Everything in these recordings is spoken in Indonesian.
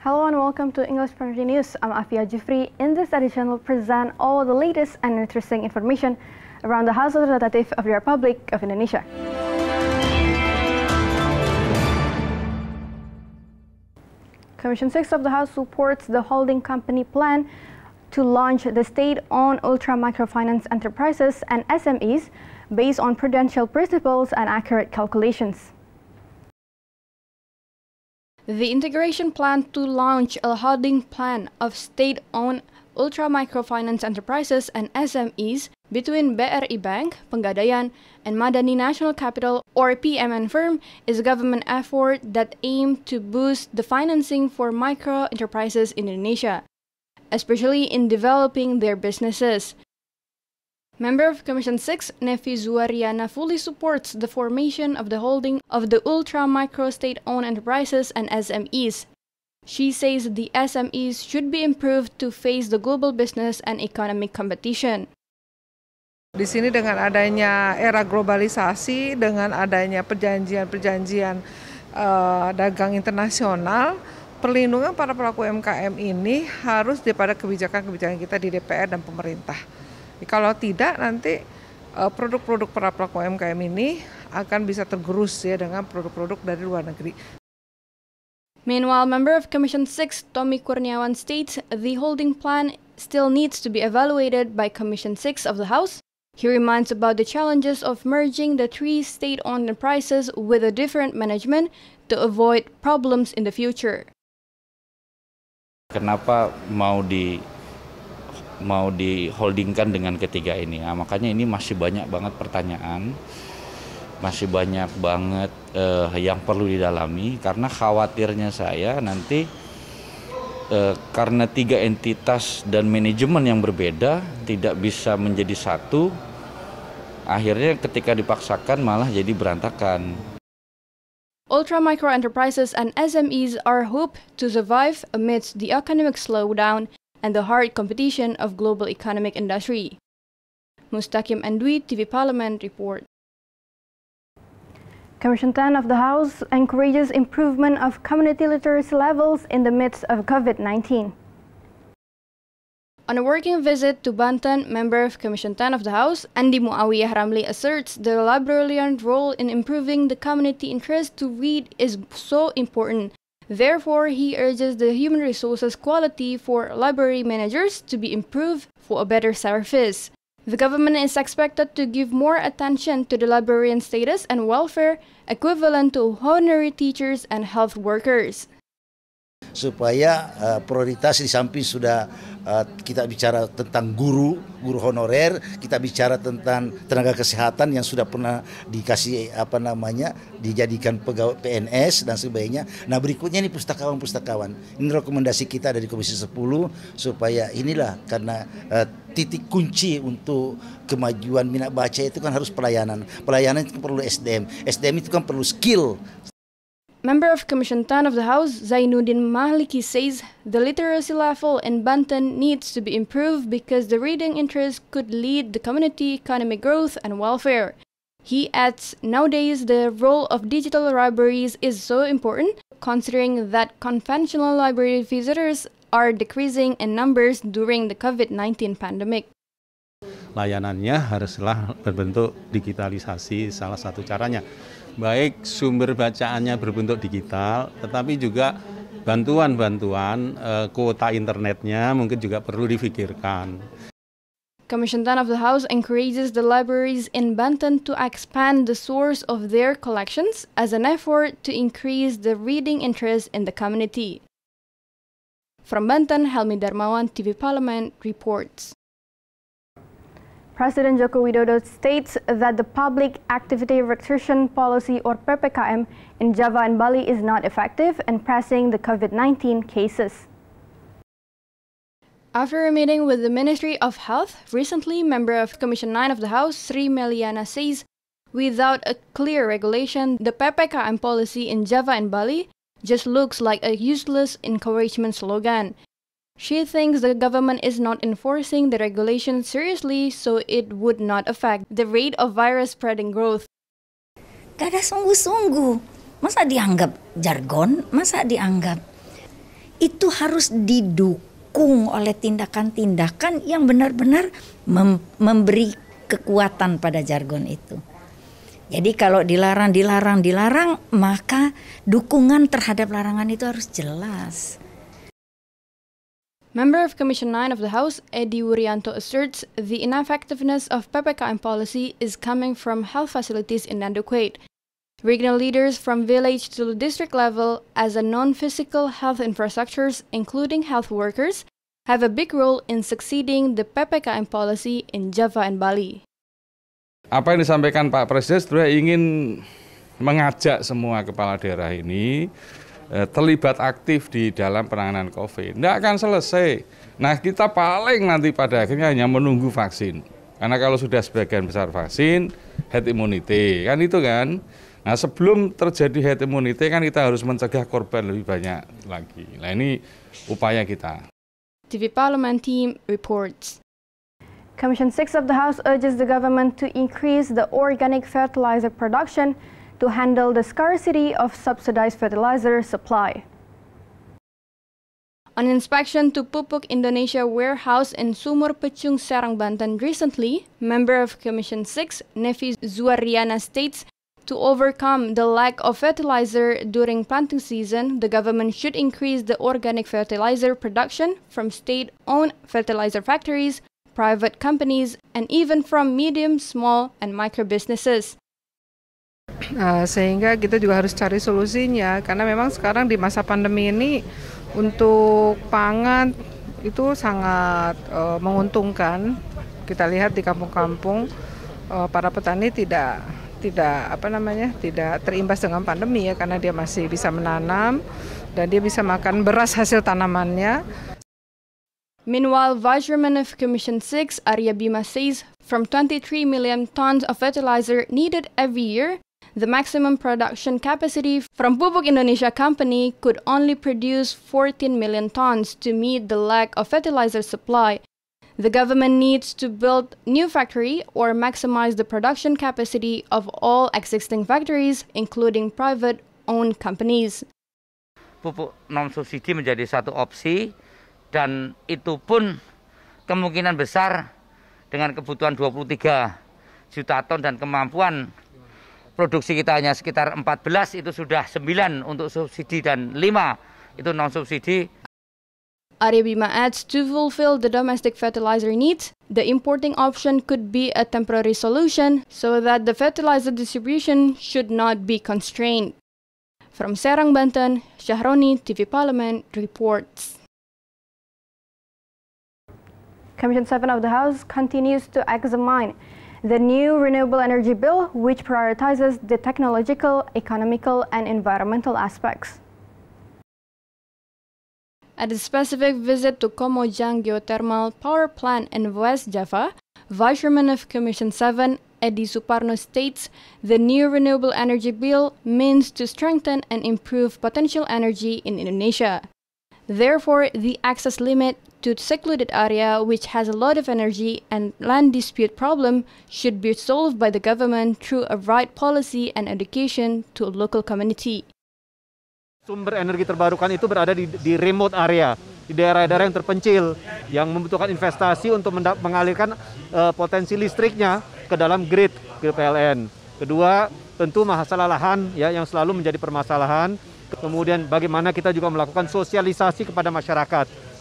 Hello and welcome to English Parliamentary News. I'm Afia Jufri. In this edition, we'll present all the latest and interesting information around the House of Representatives of the Republic of Indonesia. Commission 6 of the House supports the holding company plan to launch the state-owned ultra-microfinance enterprises and SMEs based on prudential principles and accurate calculations. The integration plan to launch a holding plan of state-owned ultra-microfinance enterprises and SMEs between BRI Bank, Pegadaian, and Madani National Capital or PMN firm is a government effort that aims to boost the financing for micro enterprises in Indonesia, especially in developing their businesses. Member of Commission 6, NEVI ZUARIANA fully supports the formation of the holding of the ultra-micro state-owned enterprises and SMEs. She says the SMEs should be improved to face the global business and economic competition. Di sini dengan adanya era globalisasi, dengan adanya perjanjian-perjanjian dagang internasional, perlindungan para pelaku UMKM ini harus daripada kebijakan-kebijakan kita di DPR dan pemerintah. Kalau tidak, nanti produk-produk para pelaku UMKM ini akan bisa tergerus ya dengan produk-produk dari luar negeri. Meanwhile, member of Commission 6, Tommy Kurniawan states the holding plan still needs to be evaluated by Commission 6 of the House. He reminds about the challenges of merging the three state-owned enterprises with a different management to avoid problems in the future. Kenapa mau diholdingkan dengan ketiga ini? Nah, makanya ini masih banyak banget pertanyaan, masih banyak banget yang perlu didalami, karena khawatirnya saya nanti karena tiga entitas dan manajemen yang berbeda tidak bisa menjadi satu, akhirnya ketika dipaksakan malah jadi berantakan. Ultra micro enterprises and SMEs are hoped to survive amidst the economic slowdown and the hard competition of global economic industry. Mustaqim and Dwi, TV Parliament report. Commission 10 of the House encourages improvement of community literacy levels in the midst of COVID-19. On a working visit to Banten, member of Commission 10 of the House, ANDI MUAWIYAH asserts the librarian role in improving the community interest to read is so important. Therefore, he urges the human resources quality for library managers to be improved for a better service. The government is expected to give more attention to the librarian status and welfare equivalent to honorary teachers and health workers. Supaya prioritas di samping sudah kita bicara tentang guru honorer, kita bicara tentang tenaga kesehatan yang sudah pernah dikasih dijadikan pegawai PNS dan sebagainya. Nah, berikutnya ini pustakawan. Ini rekomendasi kita dari Komisi 10 supaya inilah, karena titik kunci untuk kemajuan minat baca itu kan harus pelayanan. Pelayanan itu perlu SDM. SDM itu kan perlu skill. Member of Commission 10 of the House, ZAINUDDin Maliki says the literacy level in Banten needs to be improved because the reading interest could lead the community economic growth and welfare. He adds nowadays the role of digital libraries is so important, considering that conventional library visitors are decreasing in numbers during the COVID-19 pandemic. Layanannya haruslah berbentuk digitalisasi, salah satu caranya. Baik sumber bacaannya berbentuk digital, tetapi juga bantuan kuota internetnya mungkin juga perlu difikirkan. Commission 10 of the House encourages the libraries in Banten to expand the source of their collections as an effort to increase the reading interest in the community. From Banten, Helmi Darmawan, TV Parliament reports. President Joko Widodo states that the Public Activity Restriction Policy or PPKM in Java and Bali is not effective in pressing the COVID-19 cases. After a meeting with the Ministry of Health, recently, member of Commission 9 of the House, Sri MELIYANA says, without a clear regulation, the PPKM policy in Java and Bali just looks like a useless encouragement slogan. She thinks the government is not enforcing the regulation seriously, so it would not affect the rate of virus spreading growth. Gak ada sungguh-sungguh. Masa dianggap jargon? Masa dianggap itu harus didukung oleh tindakan-tindakan yang benar-benar memberi kekuatan pada jargon itu. Jadi kalau dilarang, maka dukungan terhadap larangan itu harus jelas. Member of Commission 9 of the House, WURYANTO, asserts the ineffectiveness of PPKM policy is coming from health facilities inadequate. Regional leaders from village to district level as a non-physical health infrastructures, including health workers, have a big role in succeeding the PPKM policy in Java and Bali. Apa yang disampaikan Pak Presiden sebenarnya ingin mengajak semua kepala daerah ini terlibat aktif di dalam penanganan COVID. Tidak akan selesai. Nah, kita paling nanti pada akhirnya hanya menunggu vaksin. Karena kalau sudah sebagian besar vaksin, herd immunity, kan itu kan. Nah, sebelum terjadi herd immunity kan kita harus mencegah korban lebih banyak lagi. Nah, ini upaya kita. TV Parliament team reports. Commission 6 of the House urges the government to increase the organic fertilizer production to handle the scarcity of subsidized fertilizer supply. On inspection to Pupuk Indonesia warehouse in Sumur Pecung, Serang, Banten recently, member of Commission 6, NEVI ZUARIANA, states to overcome the lack of fertilizer during planting season, the government should increase the organic fertilizer production from state-owned fertilizer factories, private companies, and even from medium, small, and micro businesses. Sehingga kita juga harus cari solusinya, karena memang sekarang di masa pandemi ini untuk pangan itu sangat menguntungkan. Kita lihat di kampung-kampung para petani tidak terimbas dengan pandemi ya, karena dia masih bisa menanam dan dia bisa makan beras hasil tanamannya. Meanwhile, Vice Chairman of Commission 6, Arya Bima, says from 23 million tons of fertilizer needed every year, the maximum production capacity from Pupuk Indonesia Company could only produce 14 million tons to meet the lack of fertilizer supply. The government needs to build new factory or maximize the production capacity of all existing factories, including private-owned companies. Pupuk non-subsidi menjadi satu opsi, dan itu pun kemungkinan besar dengan kebutuhan 23 juta ton dan kemampuan produksi kita hanya sekitar 14, itu sudah 9 untuk subsidi dan 5 itu non-subsidi. Arya Bima adds to fulfill the domestic fertilizer needs, the importing option could be a temporary solution so that the fertilizer distribution should not be constrained. From Serang, Banten, Syahroni, TV Parliament reports. Commission 7 of the House continues to examine the new renewable energy bill, which prioritizes the technological, economical, and environmental aspects. At a specific visit to Komojang Geothermal Power Plant in West Java, Vice Chairman of Commission 7, Edi Suparno, states the new renewable energy bill means to strengthen and improve potential energy in Indonesia. Therefore, the access limit to secluded area which has a lot of energy and land dispute problem should be solved by the government through a right policy and education to a local community. Sumber energi terbarukan itu berada di remote area, di daerah-daerah yang terpencil, yang membutuhkan investasi untuk mengalirkan potensi listriknya ke dalam grid PLN. Kedua, tentu masalah lahan ya, yang selalu menjadi permasalahan. Kemudian bagaimana kita juga melakukan sosialisasi kepada masyarakat.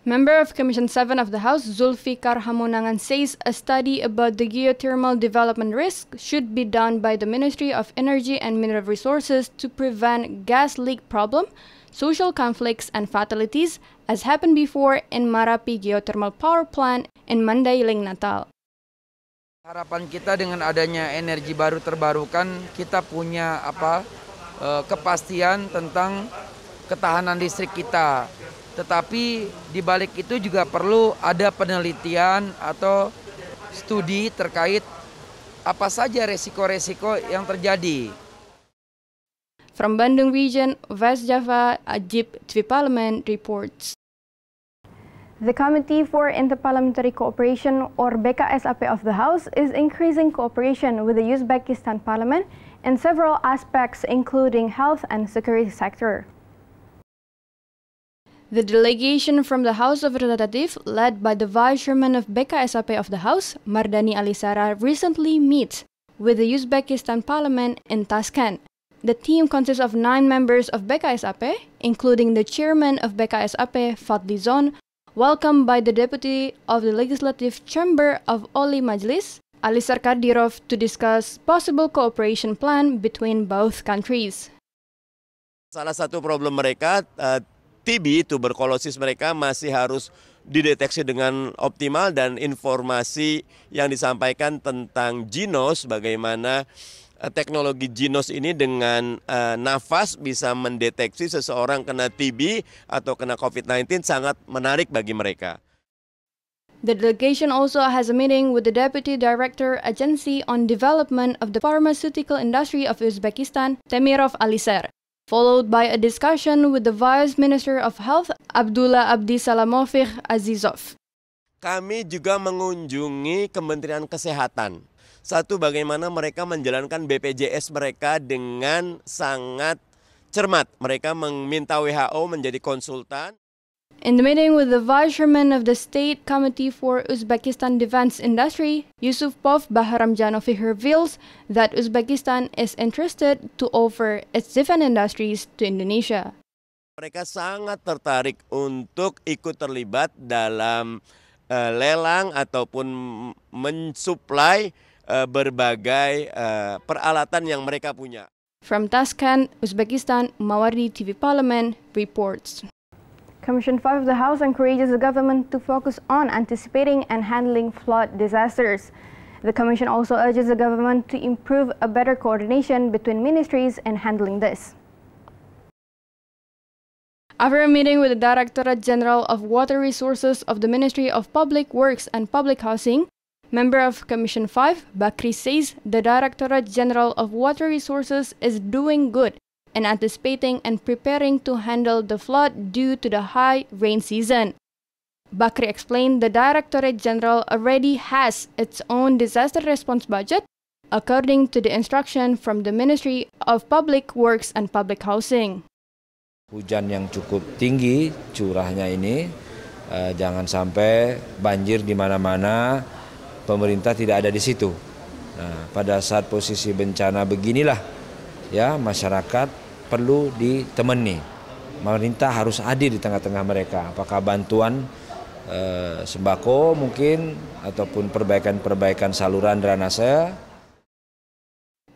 Member of Commission 7 of the House, ZULFIKAR HAMONANGAN, says a study about the geothermal development risk should be done by the Ministry of Energy and Mineral Resources to prevent gas leak problem, social conflicts, and fatalities, as happened before in Marapi Geothermal Power Plant in Mandailing, Natal. Harapan kita dengan adanya energi baru terbarukan, kita punya kepastian tentang ketahanan listrik kita. Tetapi di balik itu juga perlu ada penelitian atau studi terkait apa saja resiko-resiko yang terjadi. From Bandung Region, West Java, Ajib, TV Parliament reports. The Committee for Interparliamentary Cooperation, or BKSAP of the House, is increasing cooperation with the Uzbekistan Parliament in several aspects, including health and security sector. The delegation from the House of Representatives, led by the Vice Chairman of BKSAP of the House, Mardani Alisara, recently meets with the Uzbekistan Parliament in Tashkent. The team consists of 9 members of BKSAP, including the Chairman of BKSAP, Fadlizon, welcomed by the Deputy of the Legislative Chamber of Oli Majlis, Alisar Kadirov, to discuss possible cooperation plan between both countries. Salah satu problem mereka, TB, tuberkulosis mereka masih harus dideteksi dengan optimal, dan informasi yang disampaikan tentang ginos, bagaimana teknologi ginos ini dengan nafas bisa mendeteksi seseorang kena TB atau kena COVID-19 sangat menarik bagi mereka. The delegation also has a meeting with the Deputy Director Agency on Development of the Pharmaceutical Industry of Uzbekistan, Temirov Alisher, followed by a discussion with the Vice Minister of Health, Abdullah Abdi Salamovich Azizov. Kami juga mengunjungi Kementerian Kesehatan. Satu, bagaimana mereka menjalankan BPJS mereka dengan sangat cermat. Mereka meminta WHO menjadi konsultan. In the meeting with the Vice Chairman of the State Committee for Uzbekistan Defense Industry, Yusufov Bahramjanovic reveals that Uzbekistan is interested to offer its defense industries to Indonesia. Mereka sangat tertarik untuk ikut terlibat dalam lelang ataupun mensuplai berbagai peralatan yang mereka punya. From Tashkent, Uzbekistan, Mawardi TV Parliament reports. Commission 5 of the House encourages the government to focus on anticipating and handling flood disasters. The Commission also urges the government to improve a better coordination between ministries in handling this. After a meeting with the Directorate General of Water Resources of the Ministry of Public Works and Public Housing, member of Commission 5, Bakri, says the Directorate General of Water Resources is doing good and anticipating and preparing to handle the flood due to the high rain season. Bakri explained the Directorate General already has its own disaster response budget according to the instruction from the Ministry of Public Works and Public Housing. Hujan yang cukup tinggi curahnya ini, jangan sampai banjir di mana-mana, pemerintah tidak ada di situ. Nah, pada saat posisi bencana beginilah, ya, masyarakat perlu ditemani. Pemerintah harus hadir di tengah-tengah mereka. Apakah bantuan sembako mungkin ataupun perbaikan saluran drainase.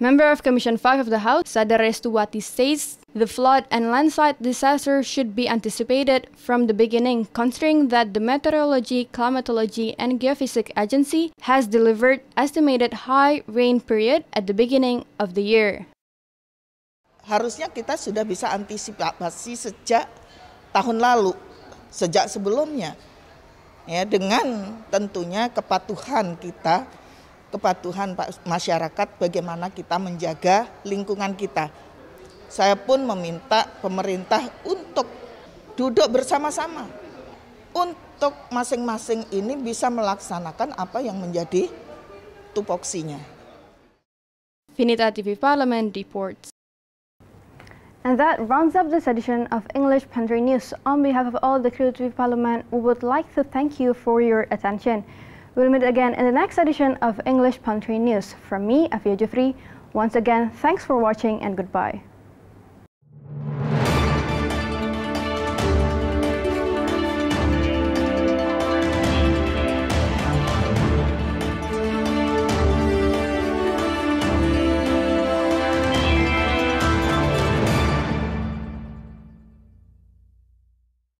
Member of Commission 5 of the House, Sadar Restuwati, says the flood and landslide disaster should be anticipated from the beginning, considering that the Meteorology, Climatology, and Geophysics Agency has delivered estimated high rain period at the beginning of the year. Harusnya kita sudah bisa antisipasi sejak tahun lalu, sejak sebelumnya, ya, dengan tentunya kepatuhan kita, kepatuhan masyarakat, bagaimana kita menjaga lingkungan kita. Saya pun meminta pemerintah untuk duduk bersama-sama, untuk masing-masing ini bisa melaksanakan apa yang menjadi tupoksinya. Vinita TV Parliament reports. And that rounds up this edition of English Pantry News. On behalf of all the crew TV Parliament, we would like to thank you for your attention. We'll meet again in the next edition of English Pantry News. From me, Afia Jufri, once again, thanks for watching and goodbye.